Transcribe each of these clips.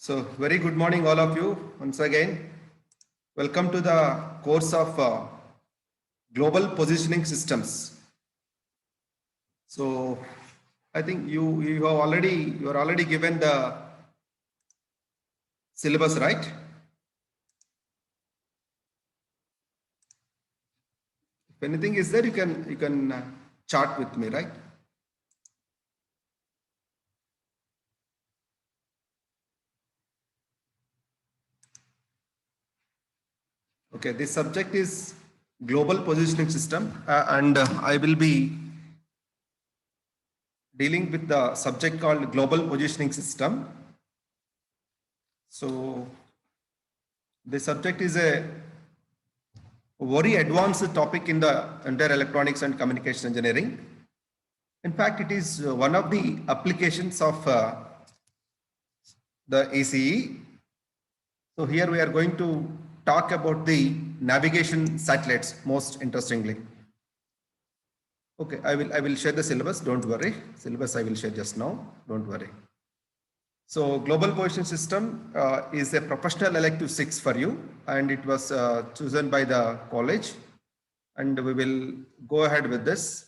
So very good morning all of you once again. Welcome to the course of Global Positioning Systems. So I think you are already given the syllabus, right? If anything is there, you can chat with me, right? Okay, this subject is Global Positioning System, and I will be dealing with the subject called Global Positioning System. So the subject is a very advanced topic in the entire electronics and communication engineering. In fact, it is one of the applications of the ACE. So here we are going to talk about the navigation satellites most interestingly. Okay, I will share the syllabus, don't worry. Syllabus I will share just now, don't worry. So Global Position System is a professional elective 6 for you, and it was chosen by the college, and we will go ahead with this.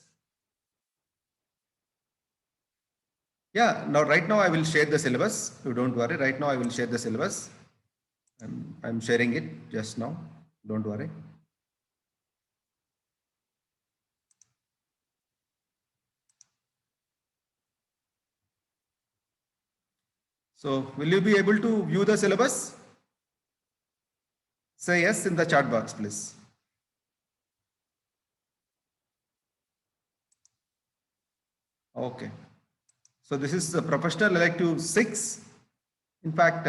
Yeah, now right now I will share the syllabus. You don't worry. Right now I will share the syllabus. I'm sharing it just now. Don't worry. So will you be able to view the syllabus? Say yes in the chat box, please. Okay. So this is the professional elective 6. In fact,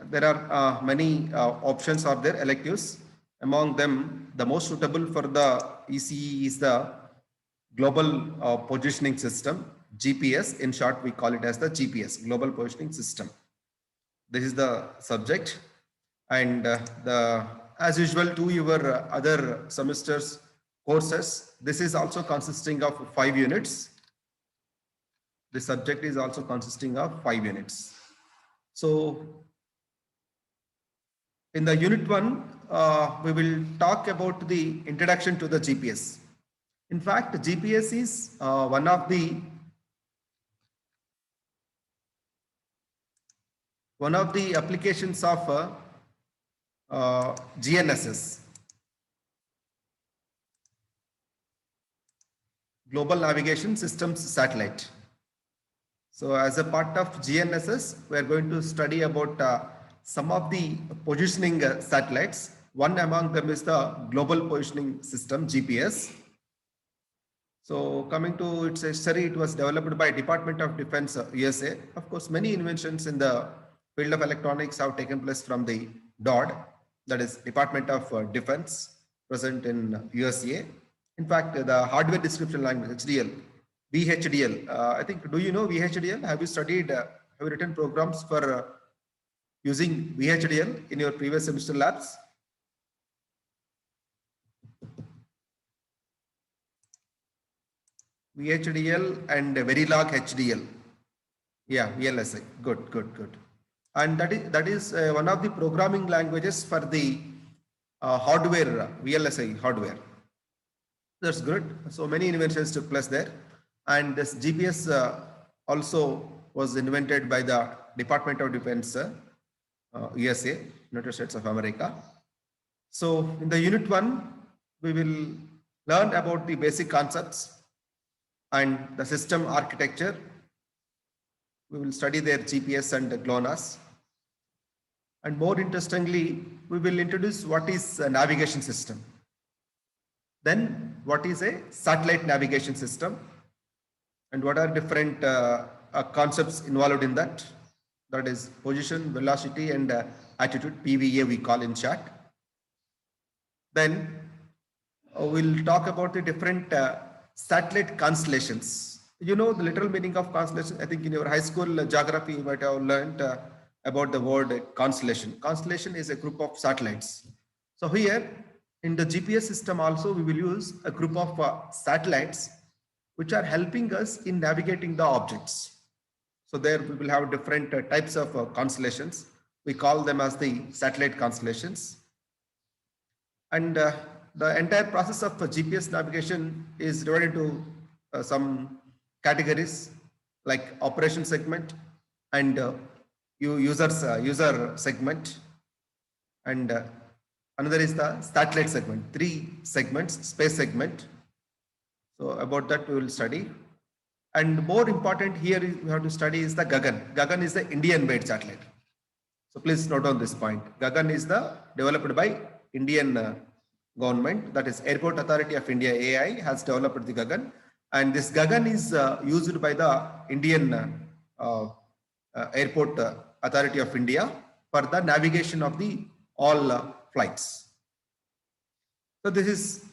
there are many options are there, electives. Among them, the most suitable for the ECE is the Global Positioning System, GPS. In short, we call it as the GPS, Global Positioning System. This is the subject, and as usual to your other semesters courses, this is also consisting of 5 units. The subject is also consisting of 5 units. So in the unit 1, we will talk about the introduction to the GPS. In fact, GPS is one of the applications of GNSS, Global Navigation Systems Satellite. So as a part of GNSS, we are going to study about some of the positioning satellites. One among them is the Global Positioning System, GPS. So coming to its history, it was developed by Department of Defense, USA. Of course, many inventions in the field of electronics have taken place from the DOD, that is Department of Defense, present in USA. In fact, the hardware description language, HDL, VHDL. I think, do you know VHDL? Have you studied, have you written programs for using VHDL in your previous semester labs? VHDL and Verilog HDL. Yeah, VLSI. Good. And that is one of the programming languages for the hardware, VLSI hardware. That's good. So many inventions took place there. And this GPS also was invented by the Department of Defense, USA, United States of America. So in the unit 1, we will learn about the basic concepts and the system architecture. We will study their GPS and GLONASS. And more interestingly, we will introduce what is a navigation system. Then what is a satellite navigation system, and what are different concepts involved in that. That is position, velocity, and attitude, PVA we call in short. Then we'll talk about the different satellite constellations. You know the literal meaning of constellation. I think in your high school geography you might have learned about the word constellation. Constellation is a group of satellites. So here in the GPS system also we will use a group of satellites which are helping us in navigating the objects. So there we will have different types of constellations. We call them as the satellite constellations. And the entire process of GPS navigation is divided into some categories like operation segment and user segment, and another is the satellite segment. Three segments: space segment. So about that we will study. And more important here we have to study is the Gagan. Gagan is the Indian-made satellite. So please note on this point. Gagan is the developed by Indian government, that is Airport Authority of India AI has developed the Gagan, and this Gagan is used by the Indian Airport Authority of India for the navigation of the all flights. So this is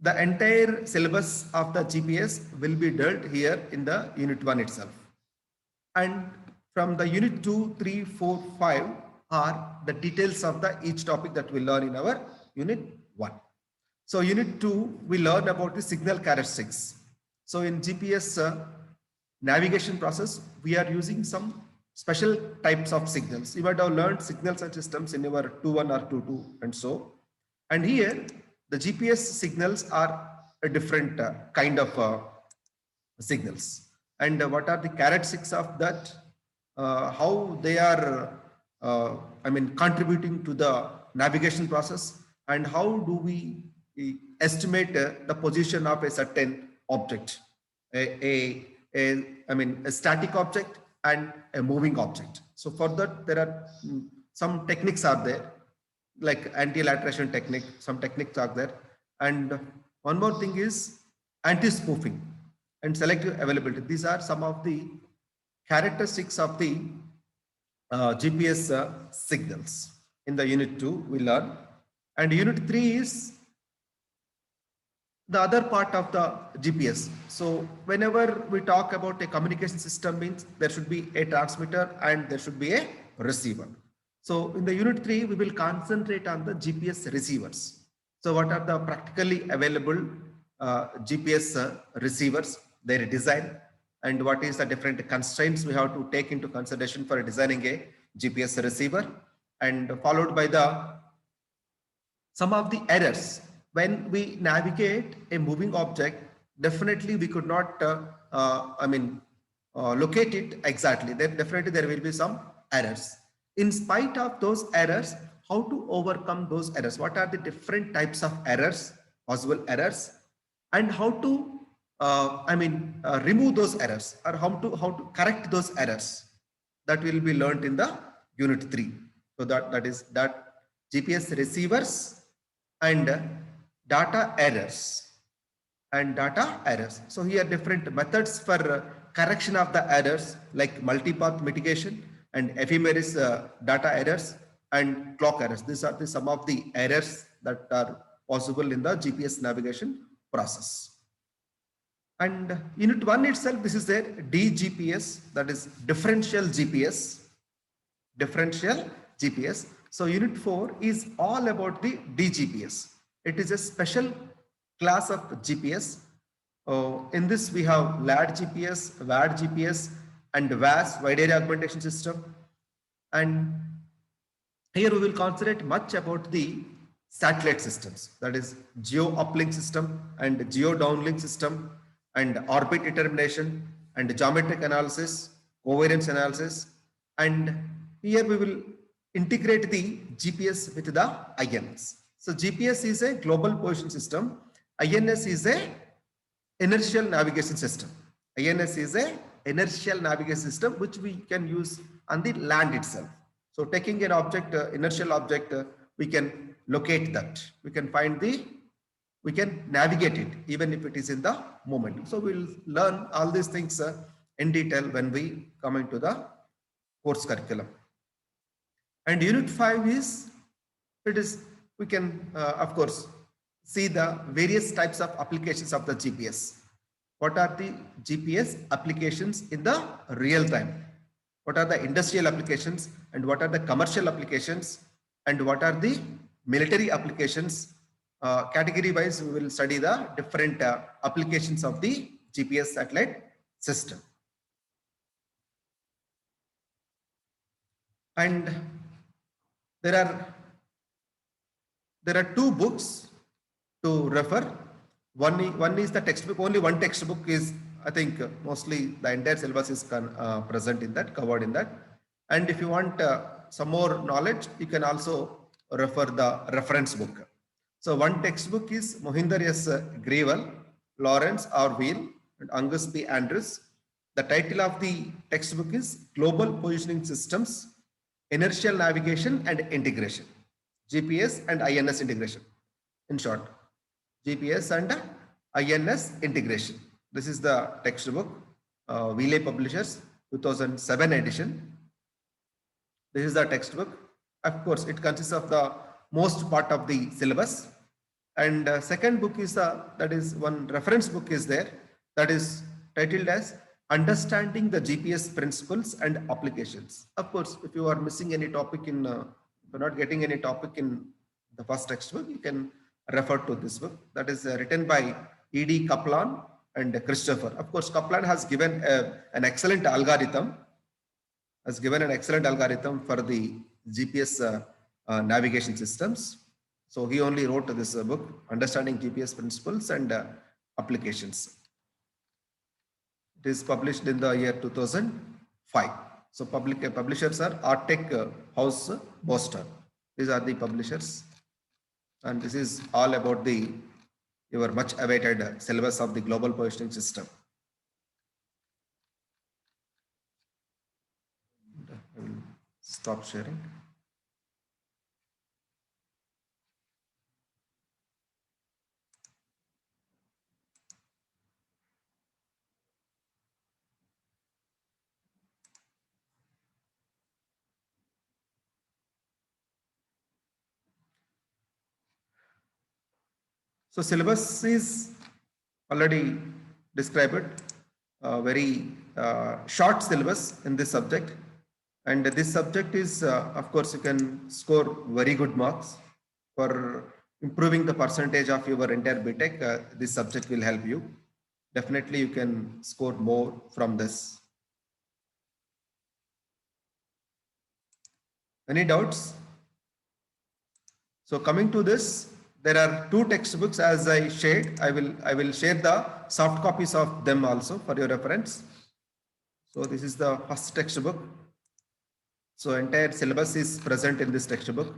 the entire syllabus of the GPS will be dealt here in the unit 1 itself. And from the unit 2, 3, 4, 5 are the details of the each topic that we learn in our unit 1. So unit 2, we learn about the signal characteristics. So in GPS navigation process, we are using some special types of signals. You might have learned signals and systems in your 2.1 or 2.2 and so. And here the GPS signals are a different kind of signals. And what are the characteristics of that? How they are, contributing to the navigation process, and how do we estimate the position of a certain object, a static object and a moving object. So for that, there are some techniques are there, like anti-lateration technique, some techniques are there. And one more thing is anti-spoofing and selective availability. These are some of the characteristics of the GPS signals. In the unit 2 we learn, and unit 3 is the other part of the GPS. So whenever we talk about a communication system, means there should be a transmitter and there should be a receiver. So in the unit 3 we will concentrate on the GPS receivers. So what are the practically available GPS receivers, their design, and what is the different constraints we have to take into consideration for designing a GPS receiver, and followed by the some of the errors. When we navigate a moving object, definitely we could not locate it exactly. Then definitely there will be some errors. In spite of those errors, how to overcome those errors? What are the different types of errors, possible errors, and how to remove those errors, or how to correct those errors? That will be learned in the unit 3. So that is GPS receivers and data errors So here different methods for correction of the errors, like multipath mitigation and ephemeris data errors and clock errors. These are some of the errors that are possible in the GPS navigation process. And unit 1 itself, this is a DGPS, that is differential GPS. So unit 4 is all about the DGPS. It is a special class of GPS. In this we have LAD GPS, WAD GPS, and WAS, wide area augmentation system. And here we will concentrate much about the satellite systems, that is geo uplink system and geo downlink system, and orbit determination and geometric analysis, covariance analysis. And here we will integrate the GPS with the INS. So GPS is a global position system. INS is a inertial navigation system. INS is a inertial navigation system which we can use on the land itself. So taking an object, inertial object, we can locate that. We can navigate it even if it is in the moment. So we'll learn all these things in detail when we come into the course curriculum. And unit 5 is, we can of course see the various types of applications of the GPS. What are the GPS applications in the real time? What are the industrial applications, and what are the commercial applications, and what are the military applications? Category wise we will study the different applications of the GPS satellite system. And There are two books to refer. One is the textbook. Only one textbook is, I think, mostly the entire syllabus is present in that, covered in that. And if you want some more knowledge, you can also refer the reference book. So one textbook is Mohinder S. Grewal, Lawrence R. Weil, and Angus P. Andrews. The title of the textbook is Global Positioning Systems, Inertial Navigation and Integration, GPS and INS integration. In short, GPS and INS integration. This is the textbook, Weil Publishers, 2007 edition. This is the textbook. Of course, it consists of the most part of the syllabus. And second book is that is one reference book is there, that is titled as Understanding the GPS Principles and Applications. Of course, if you are missing any topic in, if you're not getting any topic in the first textbook, you can refer to this book. That is written by E.D. Kaplan and Christopher. Of course, Kaplan has given an excellent algorithm, for the GPS navigation systems. So he only wrote this book, Understanding GPS Principles and Applications. It is published in the year 2005. So publishers are Artec House, Boston. These are the publishers. And this is all about your much awaited syllabus of the global positioning system. I will stop sharing. So syllabus is already described, very short syllabus in this subject. And this subject is, of course, you can score very good marks for improving the percentage of your entire BTech. This subject will help you. Definitely you can score more from this. Any doubts? So coming to this, there are two textbooks as I shared. I will share the soft copies of them also for your reference. So this is the first textbook. So entire syllabus is present in this textbook.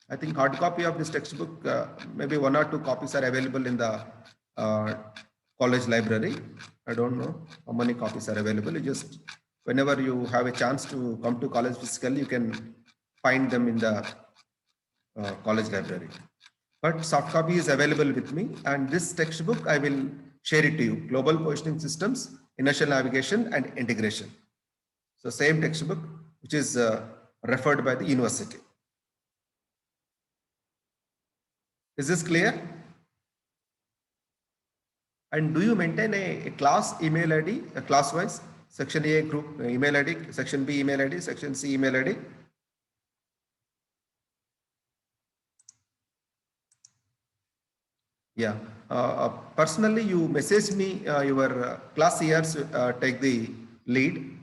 I think hard copy of this textbook, maybe 1 or 2 copies are available in the college library. I don't know how many copies are available. You just, whenever you have a chance to come to college physically, you can find them in the college library. But soft copy is available with me, and this textbook I will share it to you. Global Positioning Systems, Inertial Navigation and Integration. So same textbook, which is referred by the university. Is this clear? And do you maintain a class email ID, a class-wise, section A group email ID, section B email ID, section C email ID? Yeah. Personally, you message me your class years, take the lead.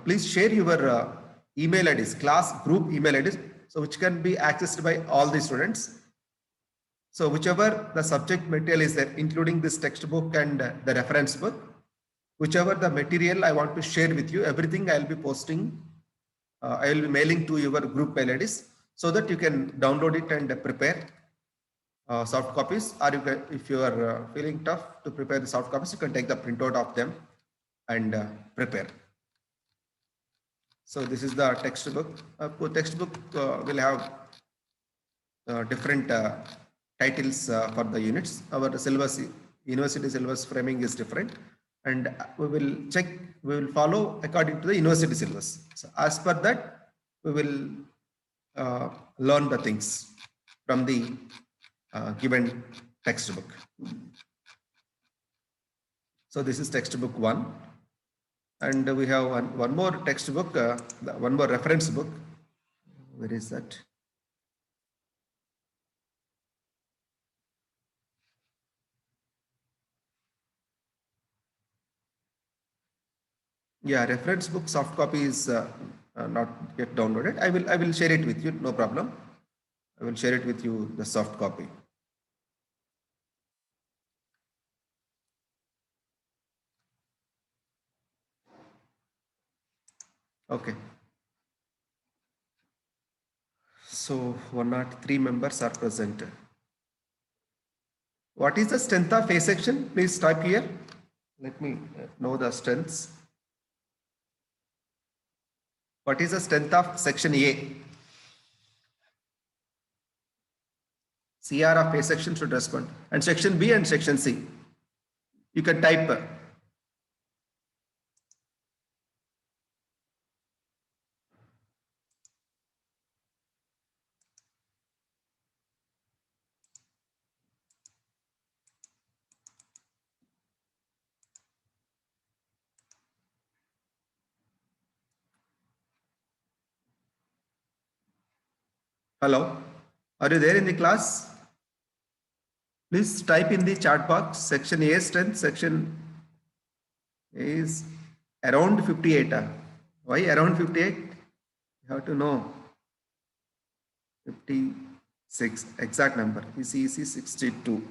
Please share your email IDs, class group email IDs, so which can be accessed by all the students. So whichever the subject material is there, including this textbook and the reference book, whichever the material I want to share with you, everything I'll be posting, I will be mailing to your group mail IDs so that you can download it and prepare soft copies, or you can, if you are feeling tough to prepare the soft copies, you can take the printout of them and prepare. So this is the textbook. Textbook will have different titles for the units. Our syllabus, university syllabus framing is different, and we will follow according to the university syllabus. So as per that, we will learn the things from the given textbook. So this is textbook 1, and we have one more textbook, one more reference book. Where is that? Yeah, reference book soft copy is not yet downloaded. I will share it with you, no problem. I will share it with you, the soft copy. Okay. So 103 members are present. What is the strength of A section? Please type here. Let me know the strengths. What is the strength of section A? CR of A section should respond. And section B and section C. You can type. Hello, are you there in the class? Please type in the chat box. Section A strength, section A is around 58. Why around 58? You have to know. 56, exact number is easy 62.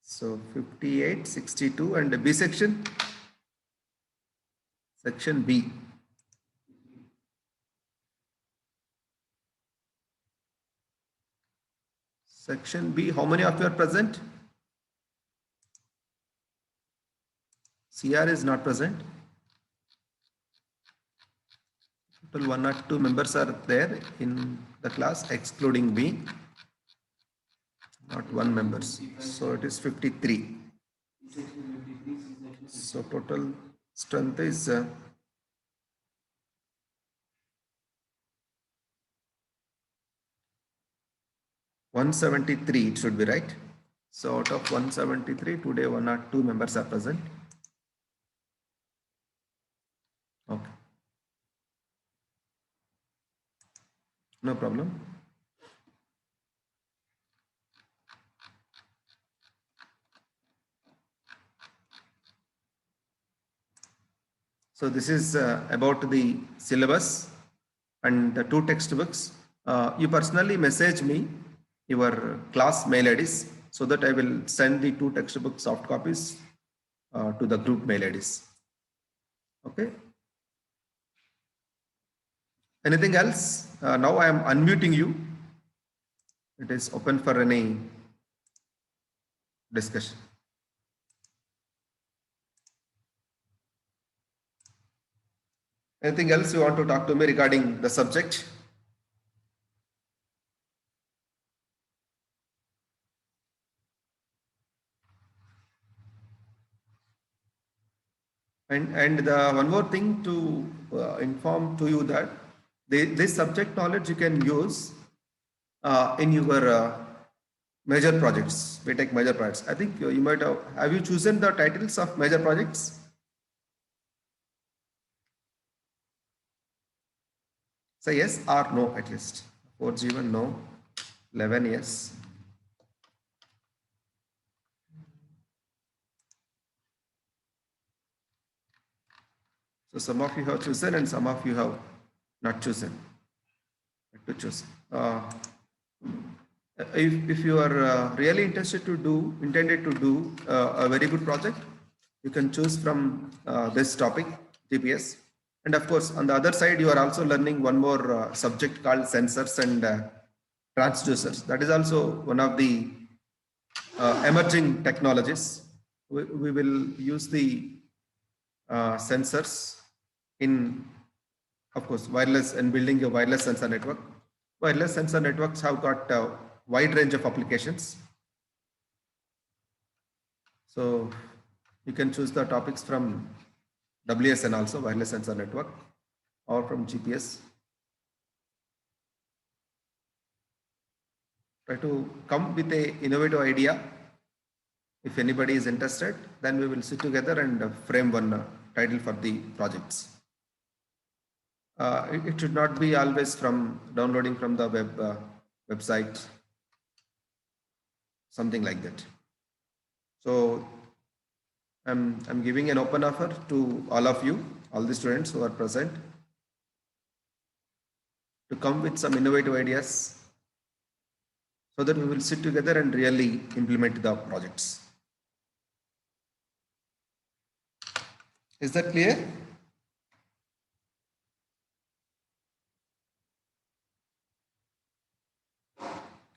So 58, 62 and B section? Section B. Section B, how many of you are present? CR is not present. Total 1 or 2 members are there in the class, excluding me. Not 1 members. So it is 53. So total strength is 173, it should be right. So out of 173, today 1 or 2 members are present. Okay. No problem. So this is about the syllabus and the 2 textbooks. You personally message me your class mail IDs so that I will send the 2 textbook soft copies to the group mail IDs. Okay. Anything else? Now I am unmuting you. It is open for any discussion. Anything else you want to talk to me regarding the subject? And the one more thing to inform to you that this subject knowledge you can use in your major projects, BTech major projects. I think you might have you chosen the titles of major projects? Say yes or no at least. 4G1 no, 11 yes. So some of you have chosen and some of you have not chosen. To choose. If you are really intended to do a very good project, you can choose from this topic, GPS. And of course, on the other side, you are also learning one more subject called sensors and transducers. That is also one of the emerging technologies. We will use the sensors in, of course, wireless and building a wireless sensor network. Wireless sensor networks have got a wide range of applications. So you can choose the topics from WSN also, wireless sensor network, or from GPS. Try to come with a innovative idea. If anybody is interested, then we will sit together and frame one title for the projects. It should not be always from downloading from the website, something like that. So I'm giving an open offer to all of you, all the students who are present. to come with some innovative ideas so that we will sit together and really implement the projects. Is that clear?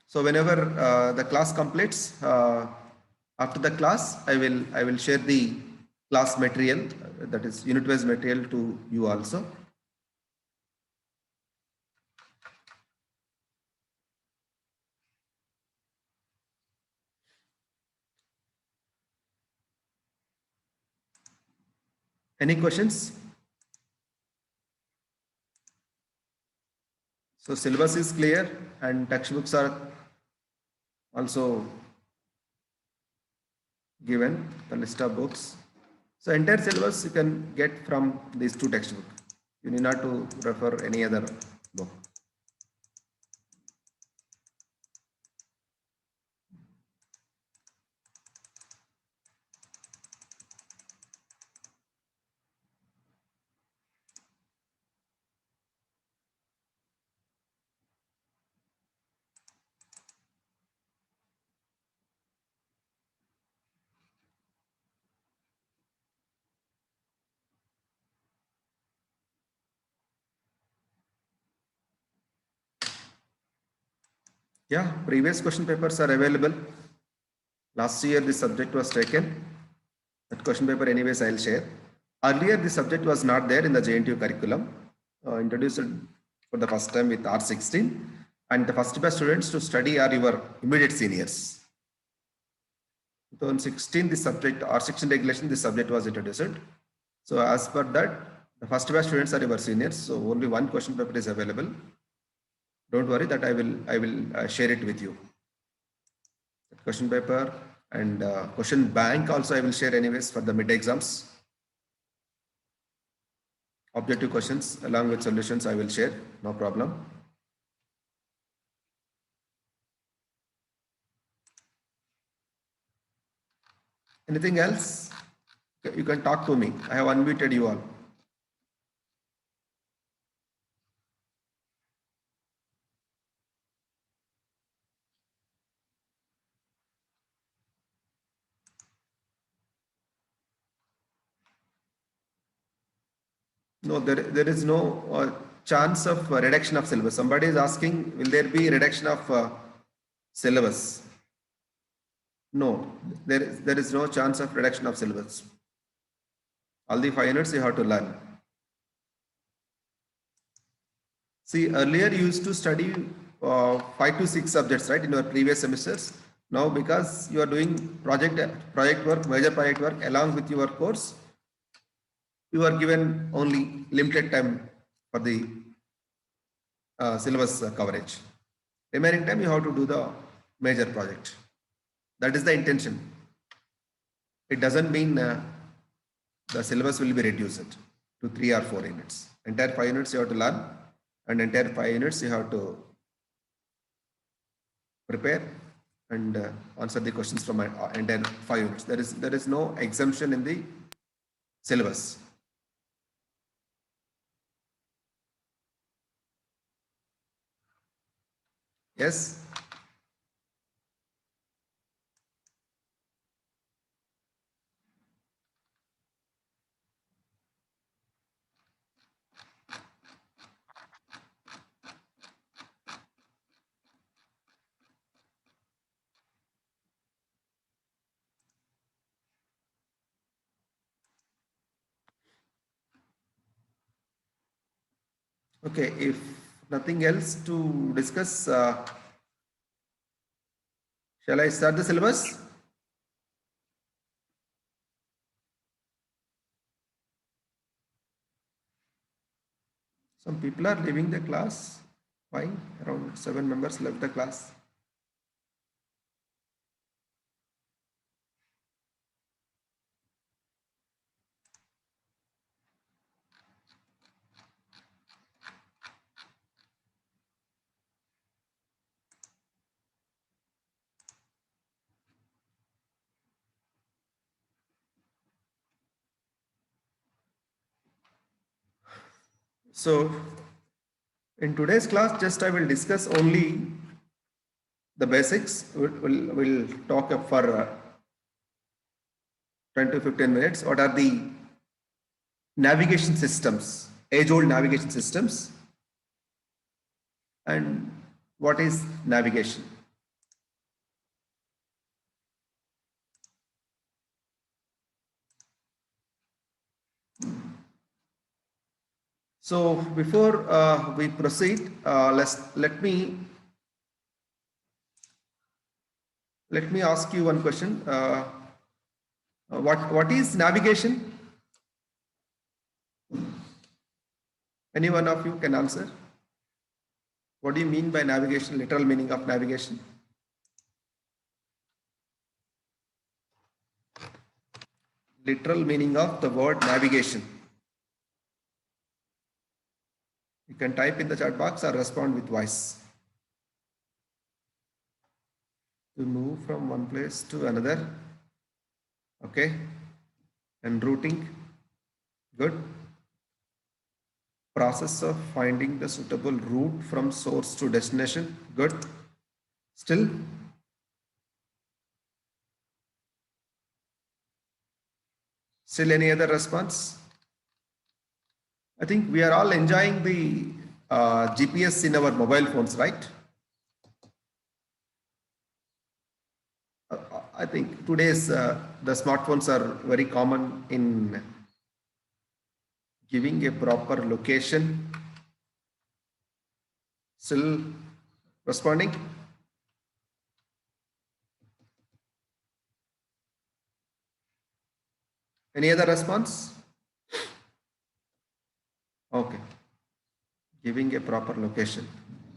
So whenever the class completes, after the class, I will share the class material, that is unit-wise material to you also. Any questions? So syllabus is clear and textbooks are also given, the list of books. So entire syllabus you can get from these two textbooks. You need not to refer any other book. Yeah, previous question papers are available. Last year this subject was taken. That question paper anyways I'll share. Earlier the subject was not there in the JNTU curriculum. Introduced for the first time with R16, and the first batch students to study are your immediate seniors. 2016 this subject R16 regulation this subject was introduced. So as per that the first batch students are your seniors. So only one question paper is available. Don't worry that I will share it with you. That question paper and question bank also I will share anyways for the mid exams. Objective questions along with solutions I will share, no problem. Anything else? You can talk to me. I have unmuted you all. No, there is no chance of reduction of syllabus. Somebody is asking, will there be reduction of syllabus? No, there is no chance of reduction of syllabus. All the 5 units you have to learn. See, earlier you used to study 5 to 6 subjects, right, in your previous semesters. Now, because you are doing project work, major project work along with your course, you are given only limited time for the syllabus coverage. Remaining time you have to do the major project. That is the intention. It doesn't mean the syllabus will be reduced to 3 or 4 units. Entire 5 units you have to learn, and entire 5 units you have to prepare and answer the questions from entire 5 units. There is no exemption in the syllabus. Yes. Okay, if nothing else to discuss, shall I start the syllabus? Some people are leaving the class. Why? Around 7 members left the class. So In today's class, just I will discuss only the basics. We'll talk for 10 to 15 minutes. What are the navigation systems, age-old navigation systems, and what is navigation? So before we proceed, let me ask you one question. What is navigation? Any one of you can answer. What do you mean by navigation? Literal meaning of navigation? Literal meaning of the word navigation. You can type in the chat box or respond with voice. To move from one place to another. Okay. And routing. Good. Process of finding the suitable route from source to destination. Good. Still? Still any other response? I think we are all enjoying the GPS in our mobile phones, right? I think today's the smartphones are very common in giving a proper location. Still responding? Any other response? Okay. Giving a proper location.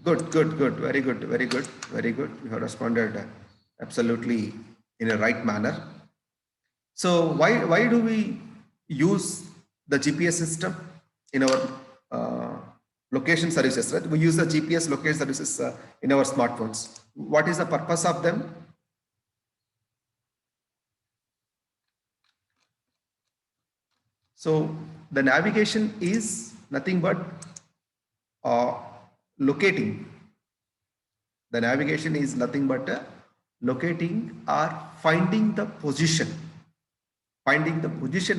Good, good, good. Very good, very good, very good. You have responded absolutely in a right manner. So why do we use the GPS system in our location services, right? We use the GPS location services in our smartphones. What is the purpose of them? So the navigation is nothing but locating. The navigation is nothing but locating or finding the position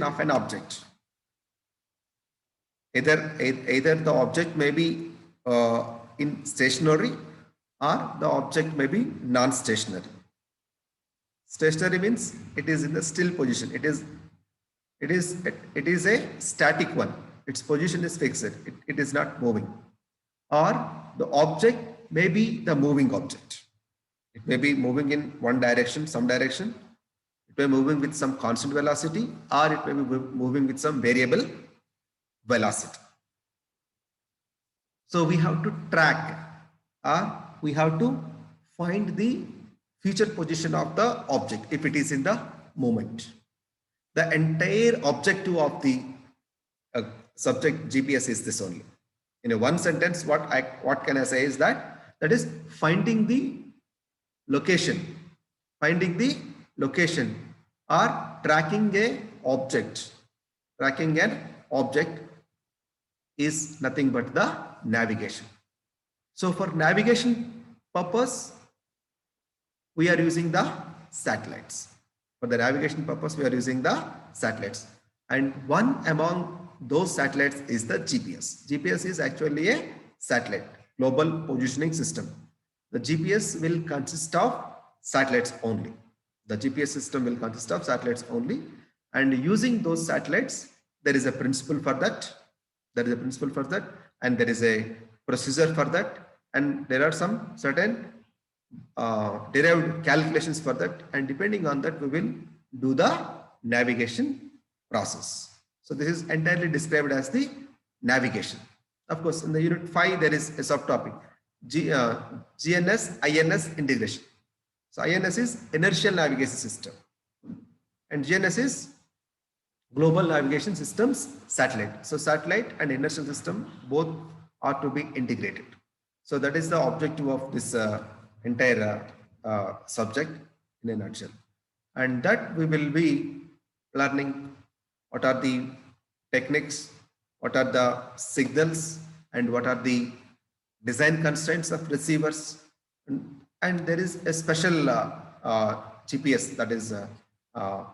of an object. Either the object may be in stationary or the object may be non-stationary. Stationary means it is in the still position. It is a static one. Its position is fixed. It is not moving. Or the object may be the moving object. It may be moving in one direction, some direction. It may be moving with some constant velocity, or it may be moving with some variable velocity. So we have to track, or we have to find the future position of the object if it is in the movement. The entire objective of the subject GPS is this only. In a one sentence, what can I say is that is finding the location, or tracking a object. Tracking an object is nothing but the navigation. So for navigation purpose, we are using the satellites. For the navigation purpose, we are using the satellites. And one among those satellites is the GPS. GPS is actually a satellite, global positioning system. The GPS will consist of satellites only. The GPS system will consist of satellites only. And using those satellites, there is a principle for that. And there is a procedure for that. And there are some certain derived calculations for that, and depending on that we will do the navigation process. So this is entirely described as the navigation. Of course, in the unit 5 there is a subtopic, GNS INS integration. So INS is inertial navigation system and GNS is global navigation systems satellite. So satellite and inertial system both are to be integrated. So that is the objective of this entire subject in a nutshell. And that we will be learning what are the techniques, what are the signals, and what are the design constraints of receivers, and there is a special GPS, that is uh,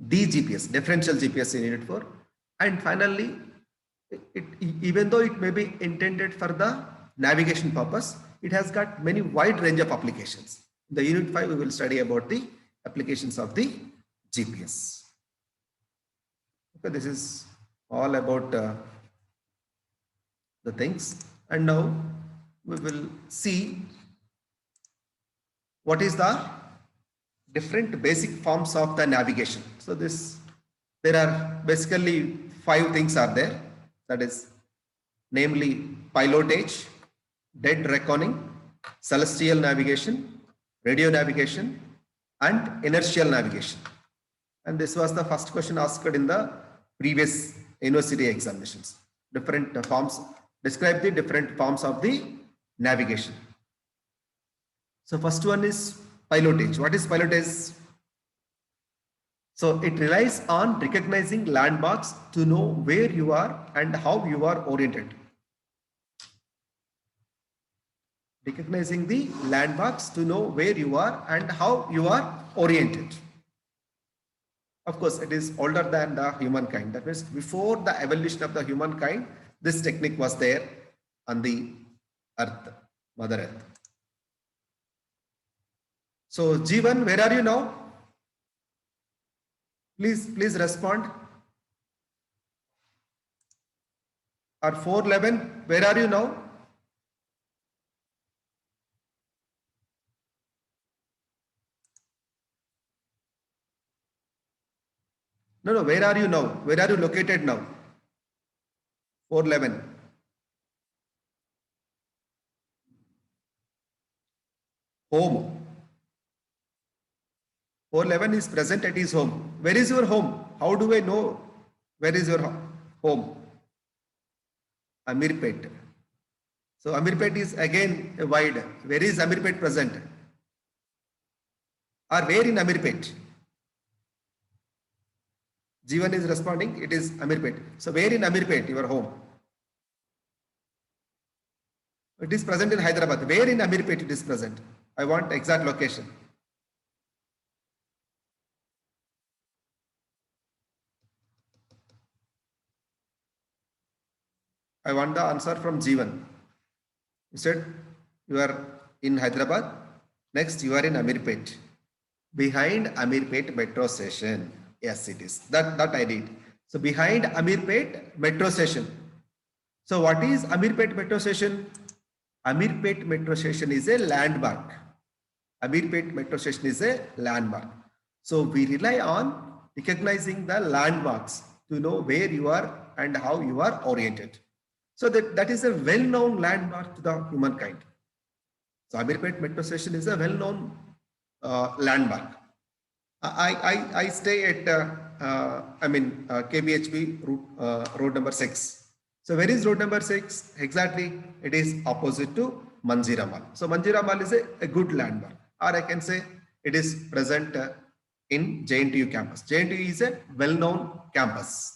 DGPS, differential GPS you need it for. And finally, even though it may be intended for the navigation purpose, it has got many wide range of applications. In the unit 5, we will study about the applications of the GPS. Okay, this is all about the things. And now we will see what is the different basic forms of the navigation. So there are basically 5 things are there. That is namely pilotage, dead reckoning, celestial navigation, radio navigation, and inertial navigation. And this was the first question asked in the previous university examinations. Different forms, describe the different forms of the navigation. So first one is pilotage. What is pilotage? So it relies on recognizing landmarks to know where you are and how you are oriented. Recognizing the landmarks to know where you are and how you are oriented. Of course, it is older than the humankind. That means before the evolution of the humankind, this technique was there on the earth, Mother Earth. So Jeevan, where are you now? Please respond. Or 411, where are you now? No, where are you now? Where are you located now? 411. Home. 411 is present at his home. Where is your home? How do I know where is your home? Amirpet. So Amirpet is again wide. Where is Amirpet present? Or where in Amirpet? Jeevan is responding, it is Amirpet. So where in Amirpet, your home? It is present in Hyderabad. Where in Amirpet it is present? I want exact location. I want the answer from Jeevan. You said you are in Hyderabad. Next, you are in Amirpet. Behind Amirpet metro station. Yes, it is. That I did. So behind Amirpet metro station. So what is Amirpet metro station? Amirpet metro station is a landmark. Amirpet metro station is a landmark. So we rely on recognizing the landmarks to know where you are and how you are oriented. So that is a well-known landmark to the humankind. So Amirpet metro station is a well-known landmark. I stay at KBHP road number 6. So where is road number 6? Exactly, it is opposite to Manjeera Mall. So Manjeera Mall is a good landmark, or I can say it is present in JNTU campus. JNTU is a well-known campus.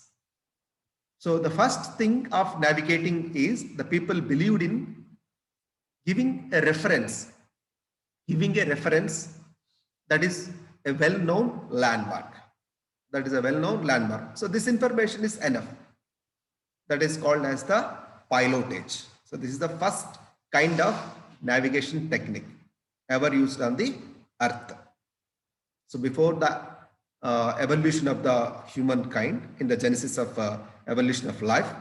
So the first thing of navigating is the people believed in giving a reference that is a well-known landmark. That is a well-known landmark. So this information is enough. That is called as the pilotage. So this is the first kind of navigation technique ever used on the earth. So before the evolution of the humankind, in the genesis of evolution of life,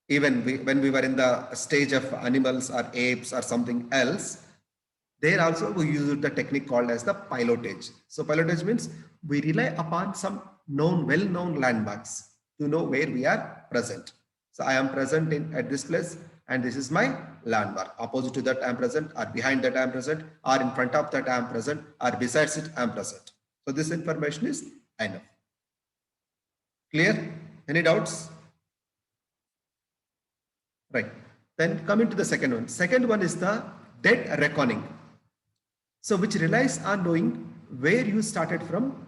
even when we were in the stage of animals or apes or something else, there also we use the technique called as the pilotage. So pilotage means we rely upon some well-known landmarks to know where we are present. So I am present at this place and this is my landmark. Opposite to that I am present, or behind that I am present, or in front of that I am present, or besides it I am present. So this information is enough. Clear? Any doubts? Right. Then coming to the second one. Second one is the dead reckoning. So which relies on knowing where you started from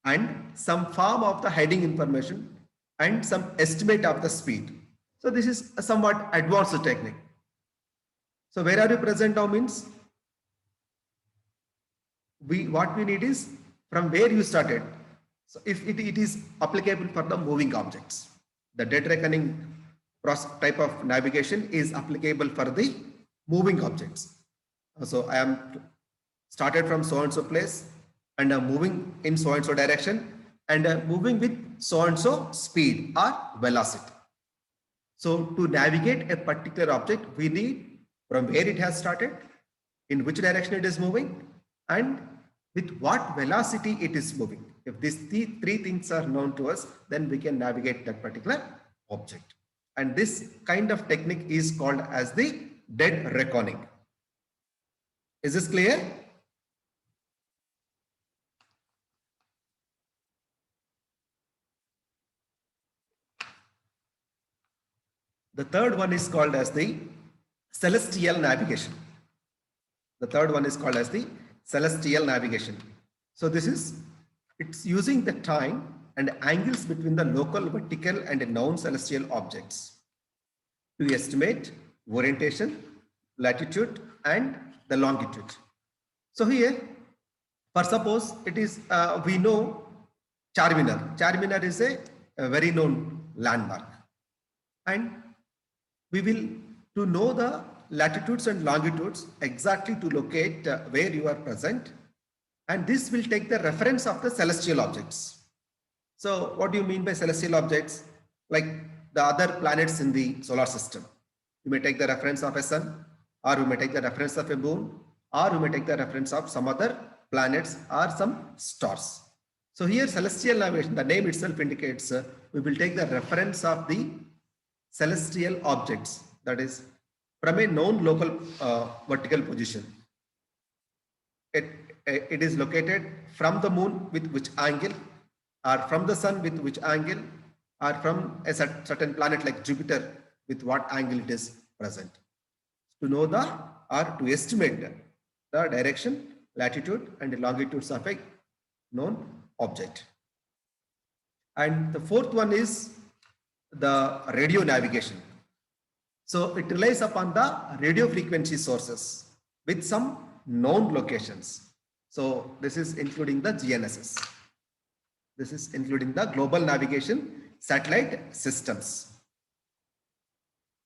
and some form of the heading information and some estimate of the speed. So this is a somewhat advanced technique. So where are you present now means what we need is from where you started. So if it is applicable for the moving objects, the dead reckoning type of navigation is applicable for the moving objects. So I am started from so and so place and I'm moving in so and so direction and I'm moving with so and so speed or velocity. So to navigate a particular object, we need from where it has started, in which direction it is moving, and with what velocity it is moving. If these three things are known to us, then we can navigate that particular object. And this kind of technique is called as the dead reckoning. Is this clear? The third one is called as the celestial navigation. The third one is called as the celestial navigation. So it's using the time and angles between the local, vertical and known celestial objects to estimate orientation, latitude and the longitude. So here, for suppose it is, we know Charminar. Charminar is a very known landmark. And we will, to know the latitudes and longitudes exactly to locate where you are present, and this will take the reference of the celestial objects. So what do you mean by celestial objects? Like the other planets in the solar system. You may take the reference of a sun, or you may take the reference of a moon, or you may take the reference of some other planets or some stars. So here celestial navigation, the name itself indicates we will take the reference of the celestial objects, that is from a known local vertical position. It is located from the moon with which angle, or from the sun with which angle, or from a certain planet like Jupiter with what angle it is present. To know or to estimate the direction, latitude and longitudes of a known object. And the fourth one is the radio navigation. So it relies upon the radio frequency sources with some known locations. So this is including the GNSS. This is including the global navigation satellite systems.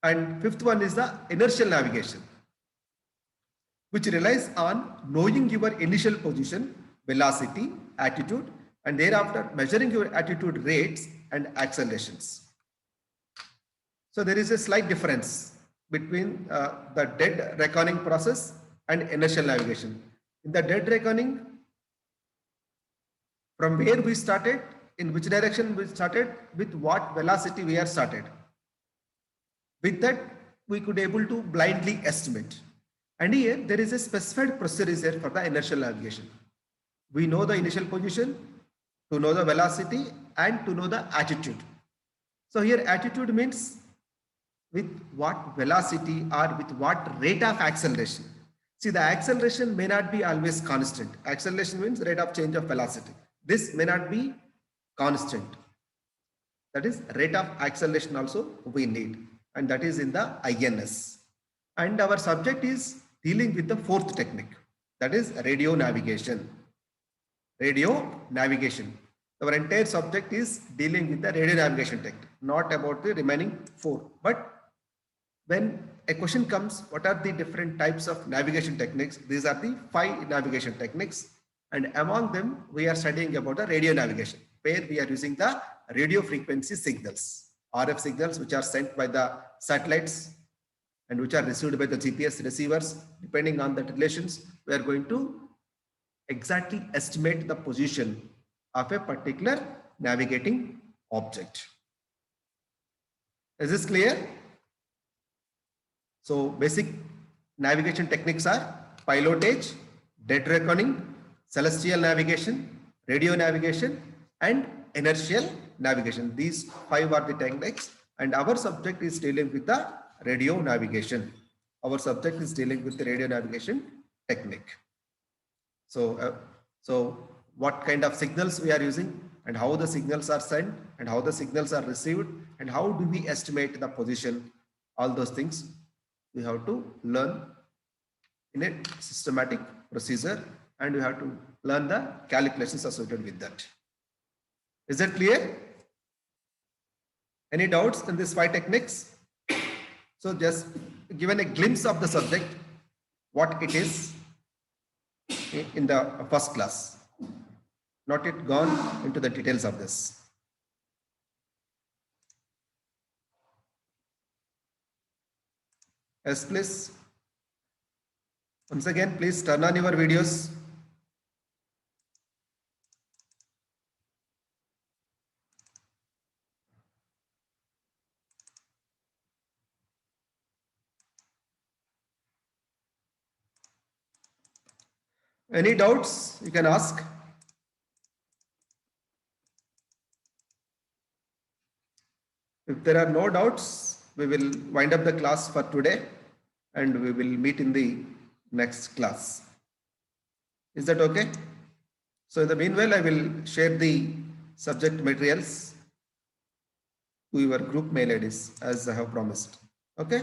And fifth one is the inertial navigation, which relies on knowing your initial position, velocity, attitude, and thereafter measuring your attitude rates and accelerations. So there is a slight difference between the dead reckoning process and inertial navigation. In the dead reckoning, from where we started, in which direction we started, with what velocity we are started. With that, we could able to blindly estimate. And here there is a specified procedure for the inertial navigation. We know the initial position, to know the velocity and to know the attitude. So here attitude means with what velocity or with what rate of acceleration. See, the acceleration may not be always constant. Acceleration means rate of change of velocity. This may not be constant. That is rate of acceleration also we need, and that is in the INS. And our subject is dealing with the fourth technique, that is radio navigation. Radio navigation. Our entire subject is dealing with the radio navigation technique, not about the remaining four. But when a question comes, what are the different types of navigation techniques? These are the 5 navigation techniques, and among them we are studying about the radio navigation, where we are using the radio frequency signals, RF signals, which are sent by the satellites and which are received by the GPS receivers. Depending on the relations, we are going to exactly estimate the position of a particular navigating object. Is this clear? So basic navigation techniques are pilotage, dead reckoning, celestial navigation, radio navigation and inertial navigation. These 5 are the techniques, and our subject is dealing with the radio navigation. Our subject is dealing with the radio navigation technique. So, what kind of signals we are using, and how the signals are sent, and how the signals are received, and how do we estimate the position, all those things we have to learn in a systematic procedure, and you have to learn the calculations associated with that. Is that clear? Any doubts in these 5 techniques? So just given a glimpse of the subject, what it is in the first class, not yet gone into the details of this. Yes, please. Once again, please turn on your videos. Any doubts you can ask. If there are no doubts, we will wind up the class for today and we will meet in the next class. Is that okay? So in the meanwhile, I will share the subject materials to your group mail IDs as I have promised. Okay?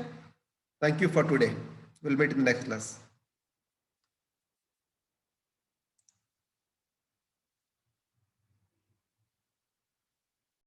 Thank you for today. We'll meet in the next class.